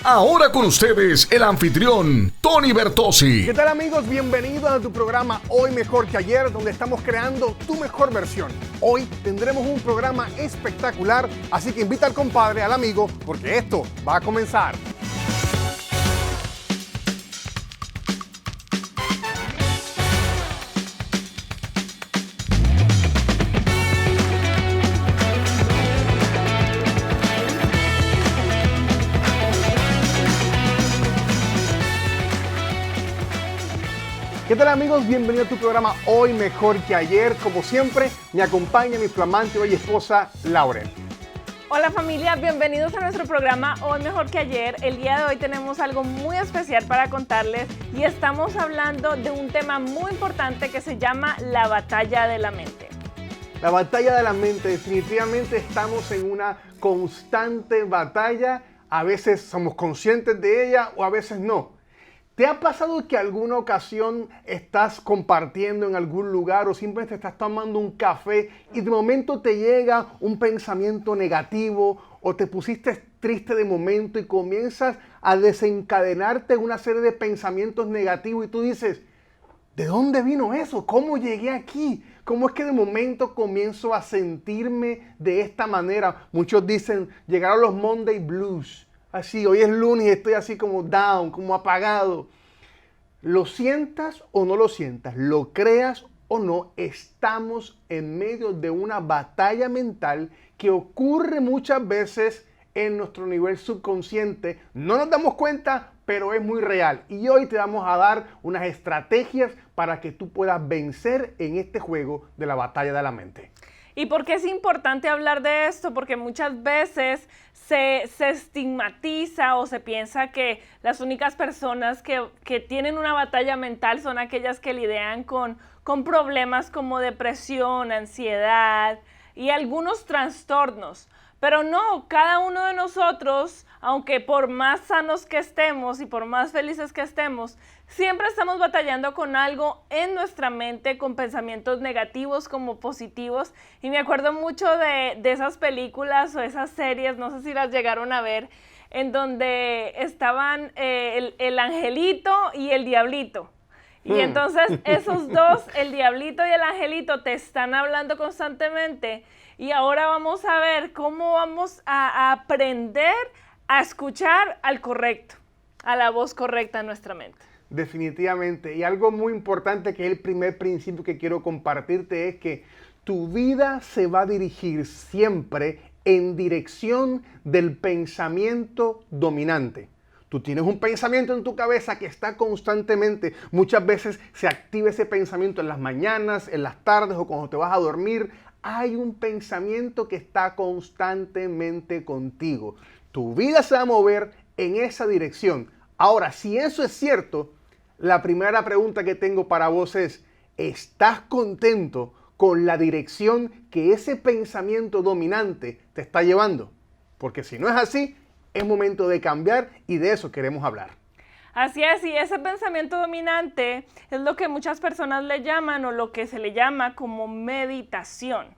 Ahora con ustedes, el anfitrión, Tony Bertozzi. ¿Qué tal, amigos? Bienvenidos a tu programa Hoy Mejor que Ayer, donde estamos creando tu mejor versión. Hoy tendremos un programa espectacular, así que invita al compadre, al amigo, porque esto va a comenzar. ¿Qué tal, amigos? Bienvenido a tu programa Hoy Mejor que Ayer. Como siempre, me acompaña mi flamante hoy esposa, Lauren. Hola familia, bienvenidos a nuestro programa Hoy Mejor que Ayer. El día de hoy tenemos algo muy especial para contarles y estamos hablando de un tema muy importante que se llama la batalla de la mente. La batalla de la mente, definitivamente estamos en una constante batalla. A veces somos conscientes de ella o a veces no. ¿Te ha pasado que alguna ocasión estás compartiendo en algún lugar o simplemente estás tomando un café y de momento te llega un pensamiento negativo o te pusiste triste de momento y comienzas a desencadenarte una serie de pensamientos negativos y tú dices, ¿de dónde vino eso? ¿Cómo llegué aquí? ¿Cómo es que de momento comienzo a sentirme de esta manera? Muchos dicen, llegaron los Monday Blues. Así, hoy es lunes y estoy así como down, como apagado. Lo sientas o no lo sientas, lo creas o no, estamos en medio de una batalla mental que ocurre muchas veces en nuestro nivel subconsciente. No nos damos cuenta, pero es muy real. Y hoy te vamos a dar unas estrategias para que tú puedas vencer en este juego de la batalla de la mente. ¿Y por qué es importante hablar de esto? Porque muchas veces se estigmatiza o se piensa que las únicas personas que tienen una batalla mental son aquellas que lidian con problemas como depresión, ansiedad y algunos trastornos. Pero no, cada uno de nosotros, aunque por más sanos que estemos y por más felices que estemos, siempre estamos batallando con algo en nuestra mente, con pensamientos negativos como positivos. Y me acuerdo mucho de esas películas o esas series, no sé si las llegaron a ver, en donde estaban el angelito y el diablito. Y entonces esos dos, el diablito y el angelito, te están hablando constantemente. Y ahora vamos a ver cómo vamos a aprender a escuchar al correcto, a la voz correcta en nuestra mente. Definitivamente. Y algo muy importante que es el primer principio que quiero compartirte es que tu vida se va a dirigir siempre en dirección del pensamiento dominante. Tú tienes un pensamiento en tu cabeza que está constantemente, muchas veces se activa ese pensamiento en las mañanas, en las tardes o cuando te vas a dormir. Hay un pensamiento que está constantemente contigo. Tu vida se va a mover en esa dirección. Ahora, si eso es cierto, la primera pregunta que tengo para vos es, ¿estás contento con la dirección que ese pensamiento dominante te está llevando? Porque si no es así, es momento de cambiar y de eso queremos hablar. Así es, y ese pensamiento dominante es lo que muchas personas le llaman o lo que se le llama como meditación.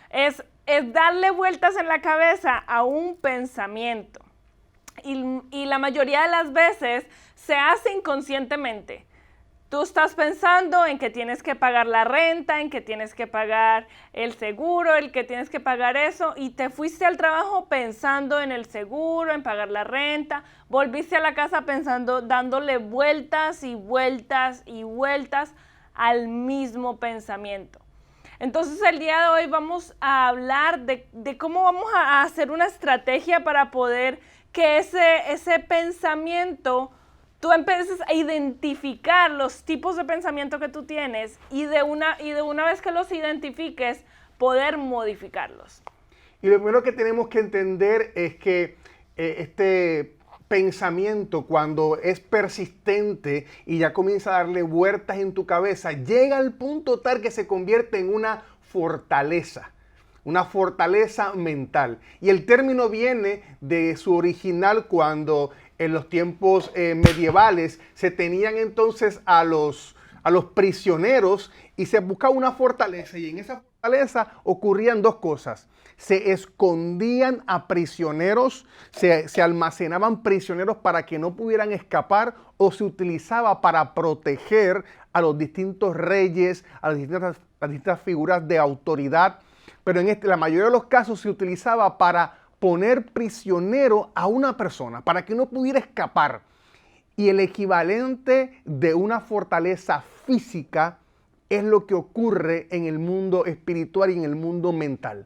Es darle vueltas en la cabeza a un pensamiento. Y la mayoría de las veces se hace inconscientemente. Tú estás pensando en que tienes que pagar la renta, en que tienes que pagar el seguro, el que tienes que pagar eso, y te fuiste al trabajo pensando en el seguro, en pagar la renta, volviste a la casa pensando, dándole vueltas y vueltas y vueltas al mismo pensamiento. Entonces el día de hoy vamos a hablar de cómo vamos a hacer una estrategia para poder que ese pensamiento, tú empieces a identificar los tipos de pensamiento que tú tienes y de una vez que los identifiques, poder modificarlos. Y lo primero que tenemos que entender es que este pensamiento, cuando es persistente y ya comienza a darle vueltas en tu cabeza, llega al punto tal que se convierte en una fortaleza mental. Y el término viene de su original cuando en los tiempos medievales se tenían entonces a los prisioneros y se buscaba una fortaleza y en esa fortaleza ocurrían dos cosas. Se escondían a prisioneros, se almacenaban prisioneros para que no pudieran escapar, o se utilizaba para proteger a los distintos reyes, a las distintas figuras de autoridad. Pero en la mayoría de los casos se utilizaba para poner prisionero a una persona, para que no pudiera escapar. Y el equivalente de una fortaleza física es lo que ocurre en el mundo espiritual y en el mundo mental.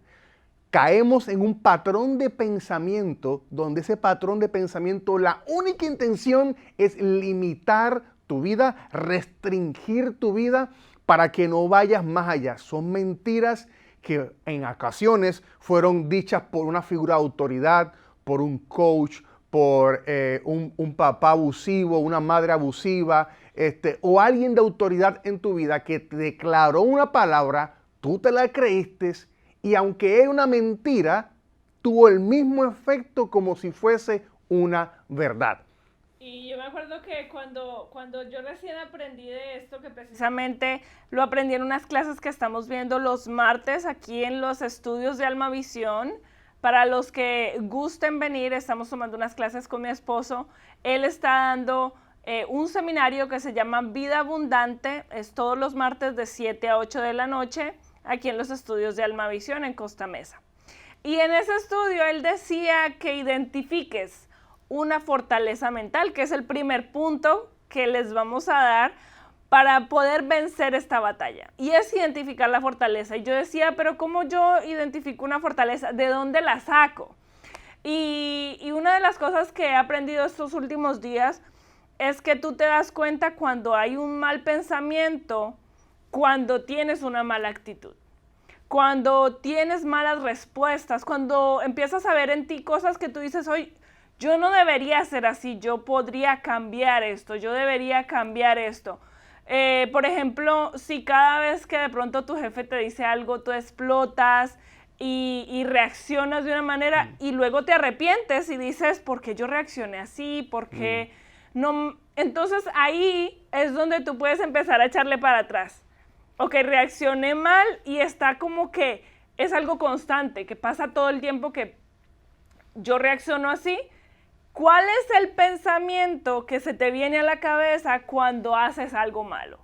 Caemos en un patrón de pensamiento donde ese patrón de pensamiento, la única intención es limitar tu vida, restringir tu vida para que no vayas más allá. Son mentiras que en ocasiones fueron dichas por una figura de autoridad, por un coach, por un papá abusivo, una madre abusiva, o alguien de autoridad en tu vida que te declaró una palabra, tú te la creíste, y aunque es una mentira, tuvo el mismo efecto como si fuese una verdad. Y yo me acuerdo que cuando yo recién aprendí de esto, que precisamente lo aprendí en unas clases que estamos viendo los martes aquí en los estudios de Alma Visión. Para los que gusten venir, estamos tomando unas clases con mi esposo. Él está dando un seminario que se llama Vida Abundante. Es todos los martes de 7 a 8 de la noche, aquí en los estudios de Alma Visión en Costa Mesa. Y en ese estudio él decía que identifiques una fortaleza mental, que es el primer punto que les vamos a dar para poder vencer esta batalla. Y es identificar la fortaleza. Y yo decía, pero ¿cómo yo identifico una fortaleza? ¿De dónde la saco? Y una de las cosas que he aprendido estos últimos días es que tú te das cuenta cuando hay un mal pensamiento, cuando tienes una mala actitud, cuando tienes malas respuestas, cuando empiezas a ver en ti cosas que tú dices, hoy yo no debería ser así, yo podría cambiar esto, yo debería cambiar esto. Por ejemplo, si cada vez que de pronto tu jefe te dice algo, tú explotas y reaccionas de una manera y luego te arrepientes y dices, ¿por qué yo reaccioné así? ¿Por qué no? Entonces ahí es donde tú puedes empezar a echarle para atrás. Ok, reaccioné mal y está como que es algo constante, que pasa todo el tiempo que yo reacciono así. ¿Cuál es el pensamiento que se te viene a la cabeza cuando haces algo malo?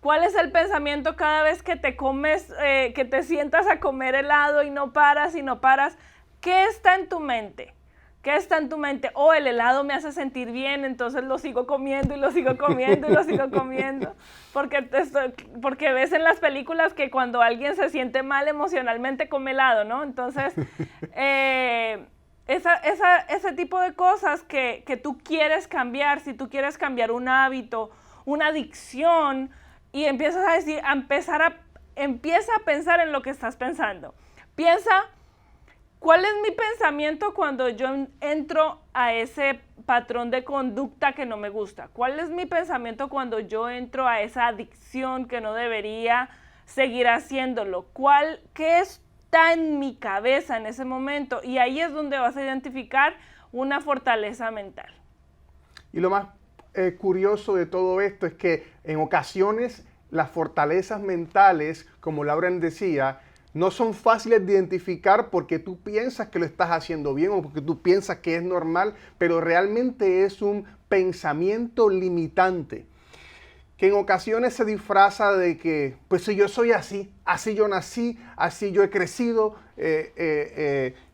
¿Cuál es el pensamiento cada vez que te comes, que te sientas a comer helado y no paras y no paras? ¿Qué está en tu mente? ¿Qué está en tu mente? Oh, el helado me hace sentir bien, entonces lo sigo comiendo y lo sigo comiendo y lo sigo comiendo. Porque ves en las películas que cuando alguien se siente mal emocionalmente come helado, ¿no? Entonces, ese tipo de cosas que tú quieres cambiar, si tú quieres cambiar un hábito, una adicción, y empiezas a decir, empieza a pensar en lo que estás pensando. Piensa, ¿cuál es mi pensamiento cuando yo entro a ese patrón de conducta que no me gusta? ¿Cuál es mi pensamiento cuando yo entro a esa adicción que no debería seguir haciéndolo? ¿Qué está en mi cabeza en ese momento? Y ahí es donde vas a identificar una fortaleza mental. Y lo más curioso de todo esto es que en ocasiones las fortalezas mentales, como Lauren decía, no son fáciles de identificar porque tú piensas que lo estás haciendo bien o porque tú piensas que es normal, pero realmente es un pensamiento limitante que en ocasiones se disfraza de que, pues si yo soy así yo nací, así yo he crecido,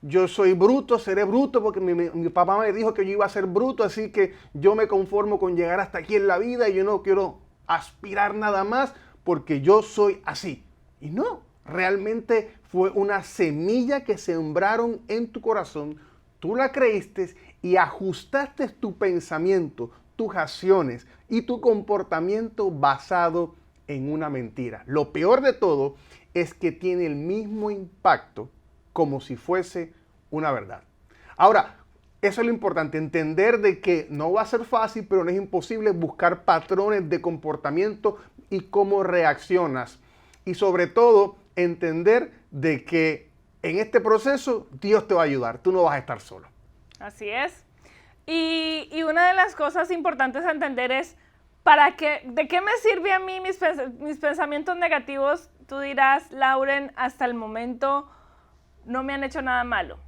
yo soy bruto, seré bruto porque mi papá me dijo que yo iba a ser bruto, así que yo me conformo con llegar hasta aquí en la vida y yo no quiero aspirar nada más porque yo soy así. Y no, realmente fue una semilla que sembraron en tu corazón, tú la creíste y ajustaste tu pensamiento, tus acciones y tu comportamiento basado en una mentira. Lo peor de todo es que tiene el mismo impacto como si fuese una verdad. Ahora, eso es lo importante, entender de que no va a ser fácil, pero no es imposible buscar patrones de comportamiento y cómo reaccionas. Y sobre todo, entender de que en este proceso Dios te va a ayudar, tú no vas a estar solo. Así es. Y una de las cosas importantes a entender es, ¿de qué me sirve a mí mis pensamientos negativos tú dirás, Lauren, hasta el momento no me han hecho nada malo.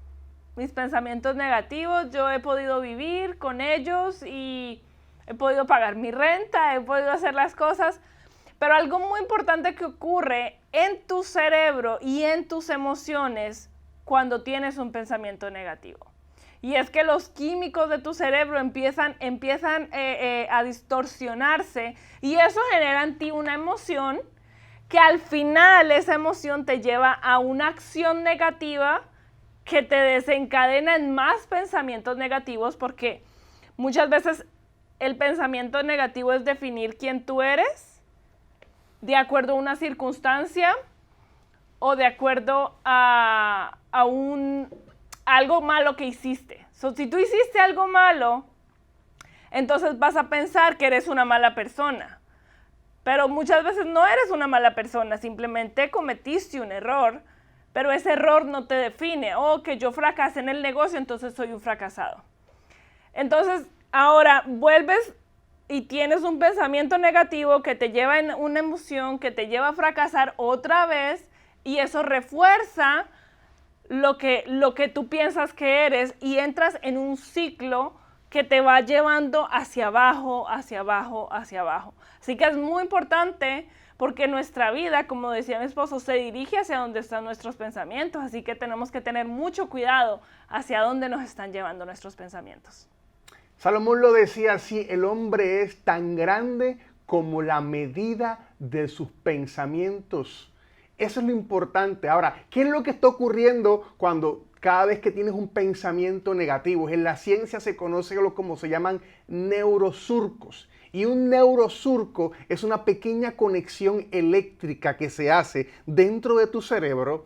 Mis pensamientos negativos, yo he podido vivir con ellos y he podido pagar mi renta, he podido hacer las cosas. Pero algo muy importante que ocurre en tu cerebro y en tus emociones cuando tienes un pensamiento negativo. Y es que los químicos de tu cerebro empiezan a distorsionarse y eso genera en ti una emoción que al final esa emoción te lleva a una acción negativa que te desencadena en más pensamientos negativos, porque muchas veces el pensamiento negativo es definir quién tú eres de acuerdo a una circunstancia o de acuerdo a algo malo que hiciste. Si tú hiciste algo malo, entonces vas a pensar que eres una mala persona. Pero muchas veces no eres una mala persona, simplemente cometiste un error, pero ese error no te define. Que yo fracasé en el negocio, entonces soy un fracasado. Entonces, ahora vuelves y tienes un pensamiento negativo que te lleva en una emoción, que te lleva a fracasar otra vez, y eso refuerza lo que tú piensas que eres y entras en un ciclo que te va llevando hacia abajo, hacia abajo, hacia abajo. Así que es muy importante porque nuestra vida, como decía mi esposo, se dirige hacia donde están nuestros pensamientos. Así que tenemos que tener mucho cuidado hacia dónde nos están llevando nuestros pensamientos. Salomón lo decía así: el hombre es tan grande como la medida de sus pensamientos. Eso es lo importante. Ahora, ¿qué es lo que está ocurriendo cada vez que tienes un pensamiento negativo? En la ciencia se conoce como se llaman neurosurcos. Y un neurosurco es una pequeña conexión eléctrica que se hace dentro de tu cerebro,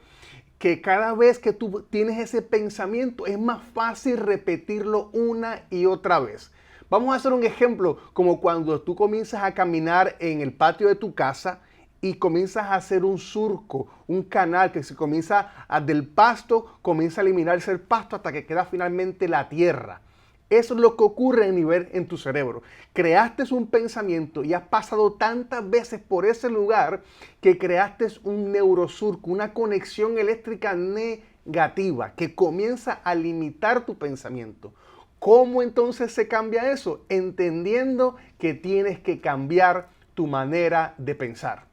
que cada vez que tú tienes ese pensamiento es más fácil repetirlo una y otra vez. Vamos a hacer un ejemplo, como cuando tú comienzas a caminar en el patio de tu casa y comienzas a hacer un surco, un canal que se comienza del pasto, comienza a eliminarse el pasto hasta que queda finalmente la tierra. Eso es lo que ocurre en tu cerebro. Creaste un pensamiento y has pasado tantas veces por ese lugar que creaste un neurosurco, una conexión eléctrica negativa que comienza a limitar tu pensamiento. ¿Cómo entonces se cambia eso? Entendiendo que tienes que cambiar tu manera de pensar.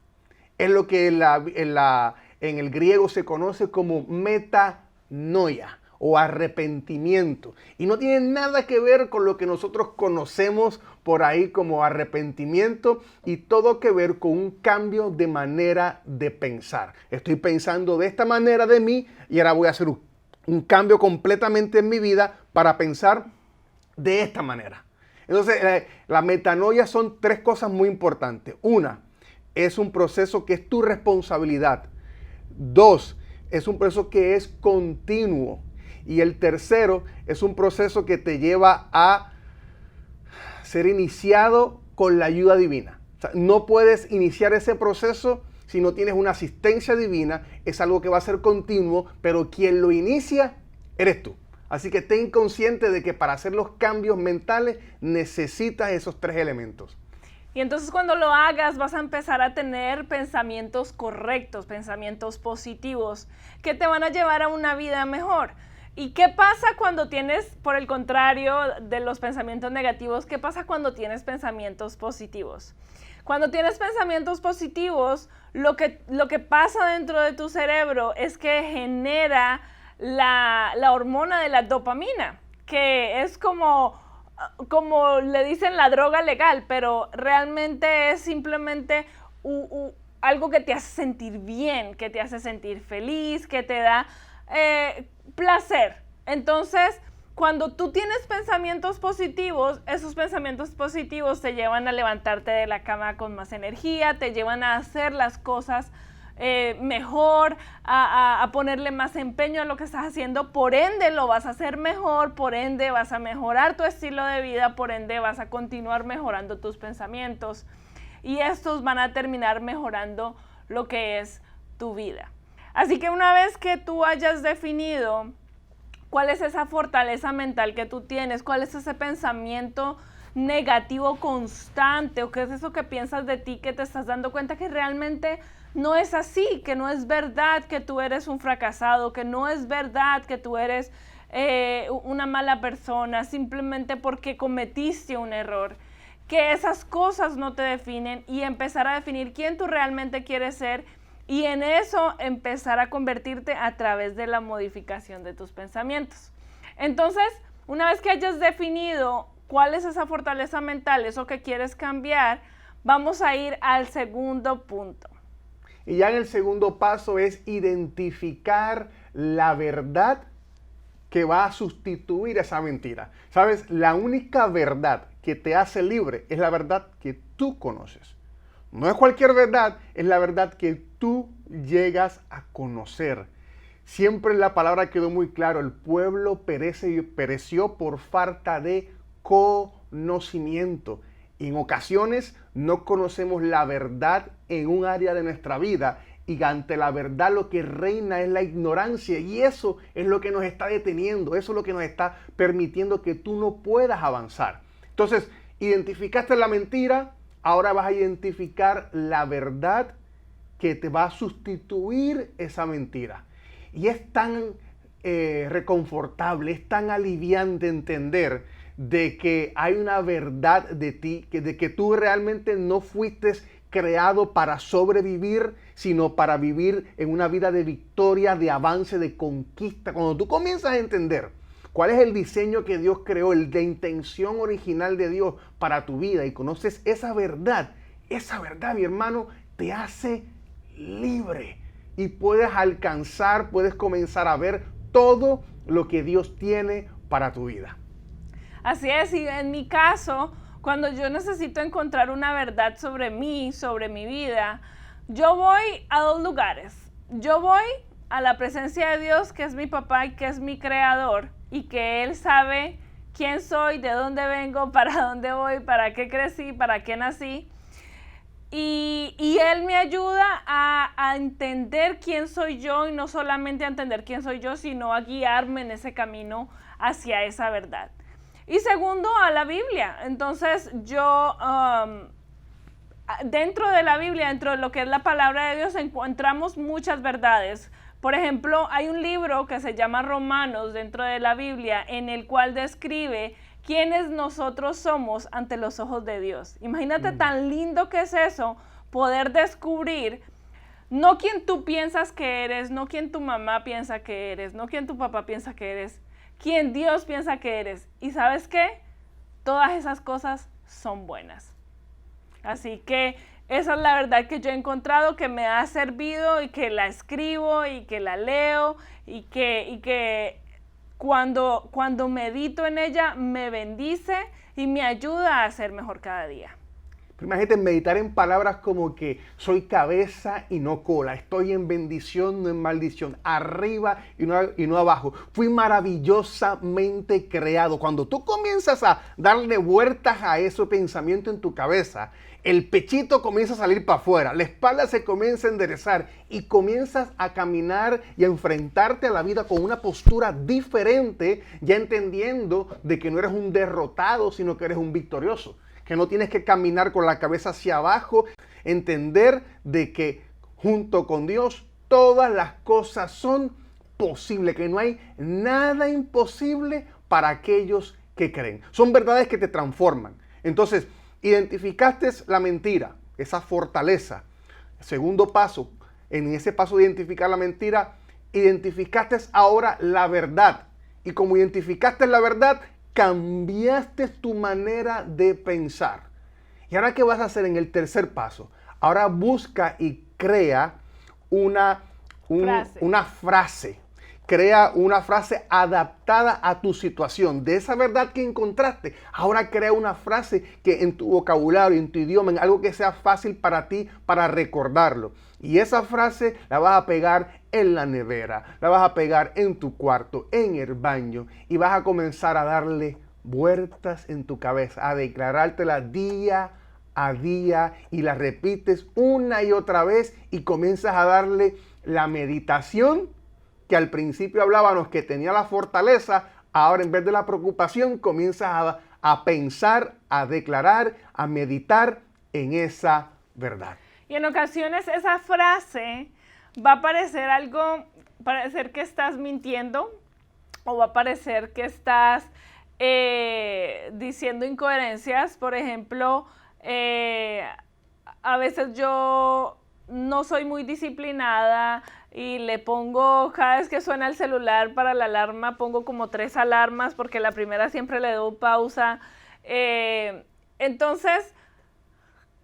Es lo que en el griego se conoce como metanoia o arrepentimiento. Y no tiene nada que ver con lo que nosotros conocemos por ahí como arrepentimiento, y todo que ver con un cambio de manera de pensar. Estoy pensando de esta manera de mí y ahora voy a hacer un cambio completamente en mi vida para pensar de esta manera. Entonces, la metanoia son tres cosas muy importantes. Una, es un proceso que es tu responsabilidad. Dos, es un proceso que es continuo. Y el tercero, es un proceso que te lleva a ser iniciado con la ayuda divina. O sea, no puedes iniciar ese proceso si no tienes una asistencia divina. Es algo que va a ser continuo, pero quien lo inicia eres tú. Así que ten consciente de que para hacer los cambios mentales necesitas esos tres elementos. Y entonces cuando lo hagas vas a empezar a tener pensamientos correctos, pensamientos positivos, que te van a llevar a una vida mejor. ¿Y qué pasa cuando tienes, por el contrario de los pensamientos negativos, qué pasa cuando tienes pensamientos positivos? Cuando tienes pensamientos positivos, lo que pasa dentro de tu cerebro es que genera la hormona de la dopamina, que es como le dicen la droga legal, pero realmente es simplemente algo que te hace sentir bien, que te hace sentir feliz, que te da placer. Entonces, cuando tú tienes pensamientos positivos, esos pensamientos positivos te llevan a levantarte de la cama con más energía, te llevan a hacer las cosas mejor, a ponerle más empeño a lo que estás haciendo. Por ende lo vas a hacer mejor, por ende vas a mejorar tu estilo de vida, por ende vas a continuar mejorando tus pensamientos y estos van a terminar mejorando lo que es tu vida. Así que una vez que tú hayas definido cuál es esa fortaleza mental que tú tienes, cuál es ese pensamiento negativo constante o qué es eso que piensas de ti, que te estás dando cuenta que realmente no es así, que no es verdad que tú eres un fracasado, que no es verdad que tú eres una mala persona simplemente porque cometiste un error. Que esas cosas no te definen y empezar a definir quién tú realmente quieres ser y en eso empezar a convertirte a través de la modificación de tus pensamientos. Entonces, una vez que hayas definido cuál es esa fortaleza mental, eso que quieres cambiar, vamos a ir al segundo punto. Y ya en el segundo paso es identificar la verdad que va a sustituir esa mentira. ¿Sabes? La única verdad que te hace libre es la verdad que tú conoces. No es cualquier verdad, es la verdad que tú llegas a conocer. Siempre en la palabra quedó muy claro, el pueblo pereció por falta de conocimiento. En ocasiones no conocemos la verdad en un área de nuestra vida y ante la verdad lo que reina es la ignorancia y eso es lo que nos está deteniendo, eso es lo que nos está permitiendo que tú no puedas avanzar. Entonces, identificaste la mentira, ahora vas a identificar la verdad que te va a sustituir esa mentira. Y es tan reconfortable, es tan aliviante entender de que hay una verdad de ti, de que tú realmente no fuiste creado para sobrevivir, sino para vivir en una vida de victoria, de avance, de conquista. Cuando tú comienzas a entender cuál es el diseño que Dios creó, la intención original de Dios para tu vida y conoces esa verdad, mi hermano, te hace libre y puedes alcanzar, puedes comenzar a ver todo lo que Dios tiene para tu vida. Así es, y en mi caso, cuando yo necesito encontrar una verdad sobre mí, sobre mi vida, yo voy a dos lugares. Yo voy a la presencia de Dios, que es mi papá y que es mi creador, y que Él sabe quién soy, de dónde vengo, para dónde voy, para qué crecí, para qué nací. Y Él me ayuda a entender quién soy yo y no solamente a entender quién soy yo, sino a guiarme en ese camino hacia esa verdad. Y segundo, a la Biblia. Entonces yo, dentro de la Biblia, dentro de lo que es la palabra de Dios, encontramos muchas verdades. Por ejemplo, hay un libro que se llama Romanos dentro de la Biblia, en el cual describe quiénes nosotros somos ante los ojos de Dios. Imagínate tan lindo que es eso, poder descubrir no quién tú piensas que eres, no quién tu mamá piensa que eres, no quién tu papá piensa que eres, quién Dios piensa que eres. ¿Y sabes qué? Todas esas cosas son buenas. Así que esa es la verdad que yo he encontrado, que me ha servido y que la escribo y que la leo y que cuando medito en ella me bendice y me ayuda a ser mejor cada día. Imagínate meditar en palabras como que soy cabeza y no cola, estoy en bendición, no en maldición, arriba y no abajo. Fui maravillosamente creado. Cuando tú comienzas a darle vueltas a ese pensamiento en tu cabeza, el pechito comienza a salir para afuera, la espalda se comienza a enderezar y comienzas a caminar y a enfrentarte a la vida con una postura diferente, ya entendiendo de que no eres un derrotado, sino que eres un victorioso. Que no tienes que caminar con la cabeza hacia abajo, entender de que junto con Dios todas las cosas son posibles, que no hay nada imposible para aquellos que creen. Son verdades que te transforman. Entonces, identificaste la mentira, esa fortaleza. Segundo paso, en ese paso de identificar la mentira, identificaste ahora la verdad. Y como identificaste la verdad, cambiaste tu manera de pensar. ¿Y ahora qué vas a hacer en el tercer paso? Ahora busca y crea una frase. Crea una frase adaptada a tu situación. De esa verdad que encontraste, ahora crea una frase que en tu vocabulario, en tu idioma, en algo que sea fácil para ti, para recordarlo. Y esa frase la vas a pegar en la nevera, la vas a pegar en tu cuarto, en el baño, y vas a comenzar a darle vueltas en tu cabeza, a declarártela día a día, y la repites una y otra vez, y comienzas a darle la meditación que al principio hablábamos que tenía la fortaleza. Ahora en vez de la preocupación comienzas a pensar, a declarar, a meditar en esa verdad. Y en ocasiones esa frase va a parecer algo, parecer que estás mintiendo o va a parecer que estás diciendo incoherencias. Por ejemplo, a veces yo no soy muy disciplinada y le pongo, cada vez que suena el celular para la alarma, pongo como 3 alarmas porque la primera siempre le doy pausa. Entonces,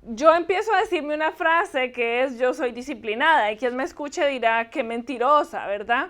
yo empiezo a decirme una frase que es yo soy disciplinada y quien me escuche dirá que mentirosa, ¿verdad?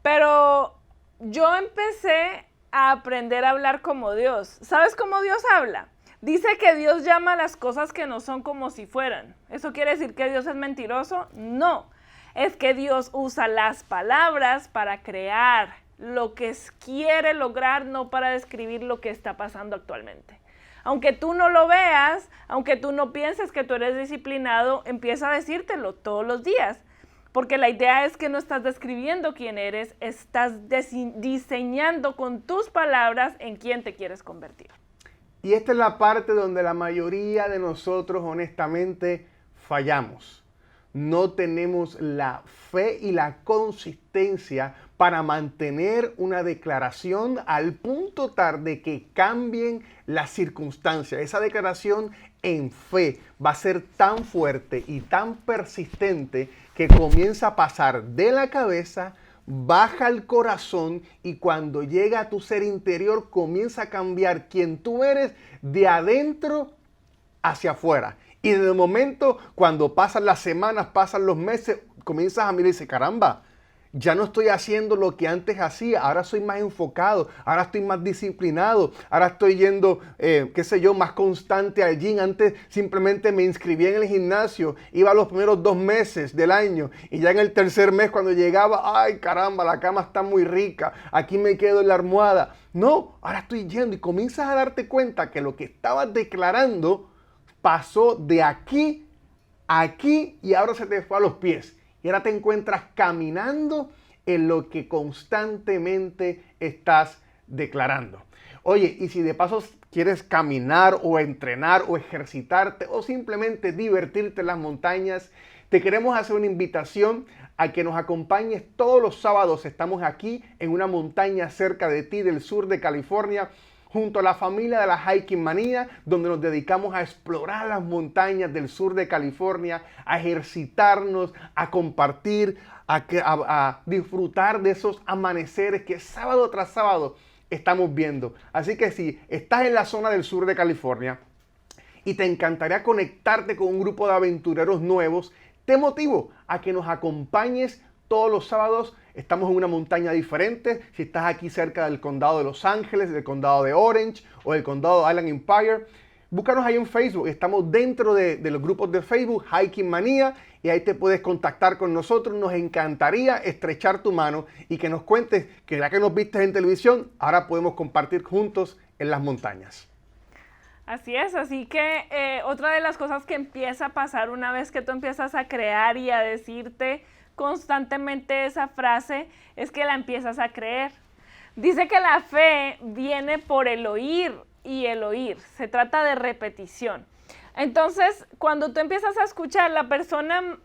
Pero yo empecé a aprender a hablar como Dios. ¿Sabes cómo Dios habla? Dice que Dios llama a las cosas que no son como si fueran. ¿Eso quiere decir que Dios es mentiroso? No. Es que Dios usa las palabras para crear lo que quiere lograr, no para describir lo que está pasando actualmente. Aunque tú no lo veas, aunque tú no pienses que tú eres disciplinado, empieza a decírtelo todos los días. Porque la idea es que no estás describiendo quién eres, estás diseñando con tus palabras en quién te quieres convertir. Y esta es la parte donde la mayoría de nosotros honestamente fallamos. No tenemos la fe y la consistencia para mantener una declaración al punto tal de que cambien las circunstancias. Esa declaración en fe va a ser tan fuerte y tan persistente que comienza a pasar de la cabeza, baja al corazón y cuando llega a tu ser interior comienza a cambiar quién tú eres de adentro hacia afuera. Y de momento, cuando pasan las semanas, pasan los meses, comienzas a mirar y dices, caramba, ya no estoy haciendo lo que antes hacía, ahora soy más enfocado, ahora estoy más disciplinado, ahora estoy yendo, más constante al gym. Antes simplemente me inscribía en el gimnasio, iba los primeros 2 meses del año y ya en el tercer mes cuando llegaba, ay caramba, la cama está muy rica, aquí me quedo en la almohada. No, ahora estoy yendo y comienzas a darte cuenta que lo que estabas declarando pasó de aquí a aquí y ahora se te fue a los pies. Y ahora te encuentras caminando en lo que constantemente estás declarando. Oye, y si de paso quieres caminar o entrenar o ejercitarte o simplemente divertirte en las montañas, te queremos hacer una invitación a que nos acompañes todos los sábados. Estamos aquí en una montaña cerca de ti del sur de California, junto a la familia de la Hiking Manía, donde nos dedicamos a explorar las montañas del sur de California, a ejercitarnos, a compartir, a disfrutar de esos amaneceres que sábado tras sábado estamos viendo. Así que si estás en la zona del sur de California y te encantaría conectarte con un grupo de aventureros nuevos, te motivo a que nos acompañes todos los sábados. Estamos en una montaña diferente. Si estás aquí cerca del condado de Los Ángeles, del condado de Orange o del condado de Island Empire, búscanos ahí en Facebook. Estamos dentro de los grupos de Facebook, Hiking Manía, y ahí te puedes contactar con nosotros. Nos encantaría estrechar tu mano y que nos cuentes que ya que nos viste en televisión, ahora podemos compartir juntos en las montañas. Así es, así que otra de las cosas que empieza a pasar una vez que tú empiezas a crear y a decirte constantemente esa frase es que la empiezas a creer. Dice que la fe viene por el oír y el oír. Se trata de repetición. Entonces, cuando tú empiezas a escuchar, la persona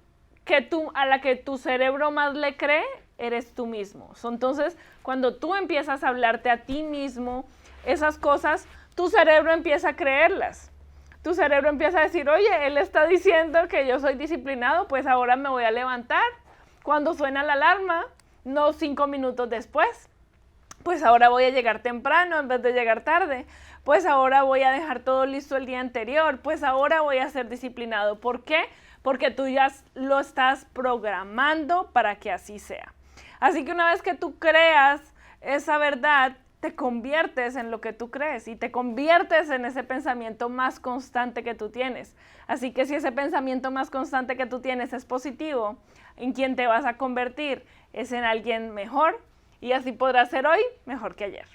a la que tu cerebro más le cree, eres tú mismo. Entonces, cuando tú empiezas a hablarte a ti mismo esas cosas, tu cerebro empieza a creerlas. Tu cerebro empieza a decir, oye, él está diciendo que yo soy disciplinado, pues ahora me voy a levantar cuando suena la alarma, no 5 minutos después. Pues ahora voy a llegar temprano en vez de llegar tarde. Pues ahora voy a dejar todo listo el día anterior. Pues ahora voy a ser disciplinado. ¿Por qué? Porque tú ya lo estás programando para que así sea. Así que una vez que tú creas esa verdad, te conviertes en lo que tú crees y te conviertes en ese pensamiento más constante que tú tienes. Así que si ese pensamiento más constante que tú tienes es positivo, ¿en quién te vas a convertir? Es en alguien mejor y así podrás ser hoy mejor que ayer.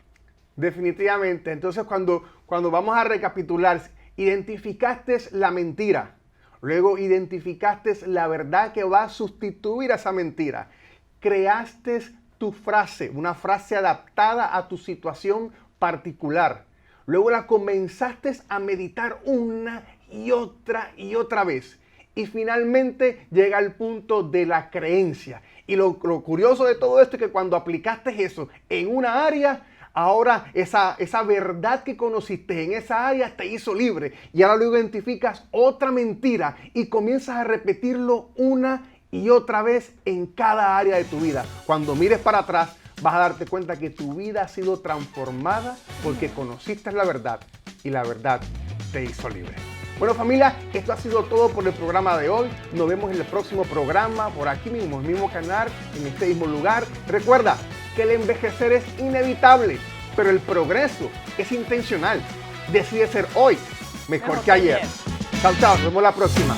Definitivamente. Entonces cuando vamos a recapitular, identificaste la mentira, luego identificaste la verdad que va a sustituir a esa mentira, creaste tu frase, una frase adaptada a tu situación particular. Luego la comenzaste a meditar una y otra vez. y finalmente llega al punto de la creencia. Y lo curioso de todo esto es que cuando aplicaste eso en una área, ahora esa verdad que conociste en esa área te hizo libre. Y ahora lo identificas otra mentira y comienzas a repetirlo una y otra vez en cada área de tu vida. Cuando mires para atrás, vas a darte cuenta que tu vida ha sido transformada porque conociste la verdad y la verdad te hizo libre. Bueno, familia, esto ha sido todo por el programa de hoy. Nos vemos en el próximo programa, por aquí mismo, el mismo canal, en este mismo lugar. Recuerda que el envejecer es inevitable, pero el progreso es intencional. Decide ser hoy mejor que ayer. Chao, chao, nos vemos la próxima.